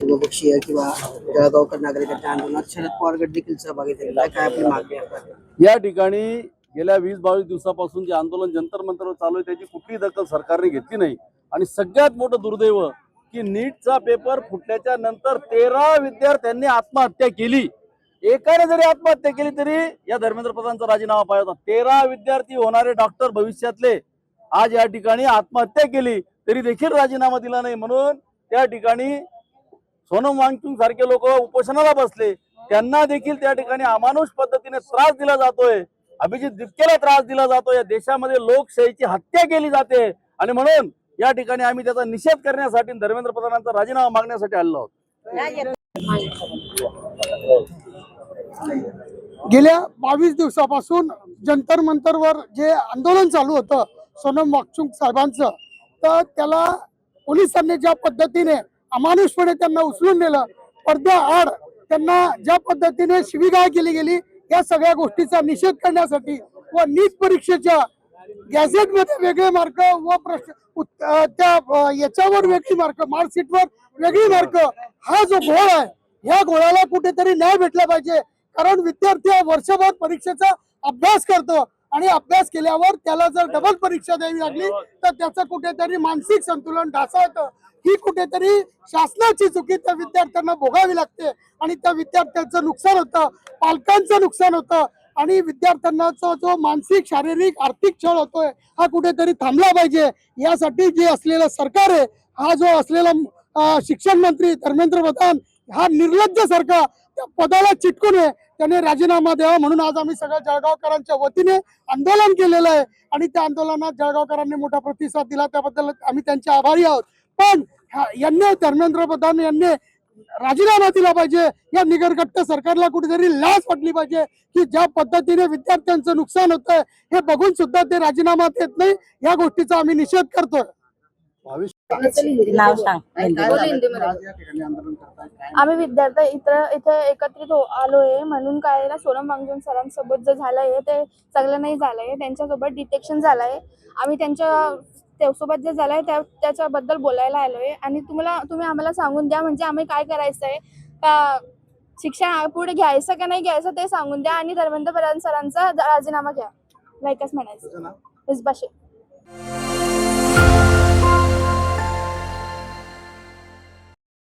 सर्वपक्षीय किंवा जळगावकर नागरिकांच्या आंदोलनात शरद पवार गट देखील सहभागी झालेला आहे. काय आपली मागणी आहे? या ठिकाणी गेल्या 20-22 दिवसापासून जे आंदोलन जंतर मंतरवर चालू आहे त्याची कुठलीही दखल सरकारने घेतली नाही. आणि सगळ्यात मोठं दुर्दैव की नीटचा पेपर फुटल्याच्या नंतर 13 विद्यार्थ्यांनी आत्महत्या केली. एकाने जरी आत्महत्या केली तरी या धर्मेंद्र प्रधानचा राजीनामा पाहिजे होता. 13 विद्यार्थी होणारे डॉक्टर भविष्यातले आज या ठिकाणी आत्महत्या केली तरी देखील राजीनामा दिला नाही. म्हणून त्या ठिकाणी सोनम वांगचुक सारखे लोक उपोषणाला बसले. त्यांना देखील त्या ठिकाणी अमानुष पद्धतीने त्रास दिला जातोय. अभिजित दिपकेला त्रास दिला जातोय. या देशामध्ये लोकशाहीची हत्या केली जाते आणि म्हणून या ठिकाणी आम्ही त्याचा निषेध करण्यासाठी धर्मेंद्र प्रधानांचा राजीनामा मागण्यासाठी आलो आहोत. गेल्या 22 दिवसापासून जंतर मंतरवर जे आंदोलन चालू होतं सोनम वांगचुक साहेबांचं, तर त्याला पोलिसांनी ज्या पद्धतीने अमानुषपणे त्यांना उचलून नेलं, पडद्याआड त्यांना ज्या पद्धतीने शिवीगाळ केली गेली, या सगळ्या गोष्टीचा निषेध करण्यासाठी व नीट परीक्षेच्या गॅझेटमध्ये वेगळे मार्क व त्या याच्यावर वेगळी मार्क, मार्कशीटवर वेगळी मार्क, हा जो घोळ आहे ह्या घोळाला कुठेतरी न्याय भेटला पाहिजे. कारण विद्यार्थी वर्षभर परीक्षेचा अभ्यास करतो आणि अभ्यास केल्यावर त्याला जर डबल परीक्षा द्यावी लागली तर त्याचं कुठेतरी मानसिक संतुलन ढासळतं. ही कुठेतरी शासनाची चुकी त्या विद्यार्थ्यांना भोगावी लागते आणि त्या विद्यार्थ्यांचं नुकसान होतं, पालकांचं नुकसान होतं आणि विद्यार्थ्यांना जो मानसिक, शारीरिक, आर्थिक छळ होतोय हा कुठेतरी थांबला पाहिजे. यासाठी जे असलेलं सरकार आहे, हा जो असलेला शिक्षण मंत्री धर्मेंद्र प्रधान हा निर्लज्ज सरकार त्या पदाला चिटकून आहे, त्याने राजीनामा द्यावा म्हणून आज आम्ही सगळ्या जळगावकरांच्या वतीने आंदोलन केलेलं आहे आणि त्या आंदोलनात जळगावकरांनी मोठा प्रतिसाद दिला, त्याबद्दल आम्ही त्यांचे आभारी आहोत. पण यांनी धर्मेंद्र प्रधान यांनी राजीनामा दिला पाहिजे. या निगरगट्ट सरकारला कुठेतरी लाज वाटली पाहिजे की ज्या पद्धतीने विद्यार्थ्यांचं नुकसान होतंय हे बघून सुद्धा ते राजीनामा देत नाही. या गोष्टीचा आम्ही निषेध करतोय. नाव सांग. आम्ही विद्यार्थी इथे एकत्रित आलोय म्हणून काय ना, सोनम वांगचुक सरांसोबत जे झालंय ते चांगलं नाही झालंय. त्यांच्यासोबत डिटेक्शन झालंय. आम्ही त्यासोबत जे झालंय त्याच्याबद्दल बोलायला आलोय आणि तुम्ही आम्हाला सांगून द्या, म्हणजे आम्ही काय करायचंय, का शिक्षण पुढे घ्यायचं का नाही घ्यायचं ते सांगून द्या आणि धर्मेंद्र प्रधान सरांचा राजीनामा घ्या. लायकच म्हणायचं.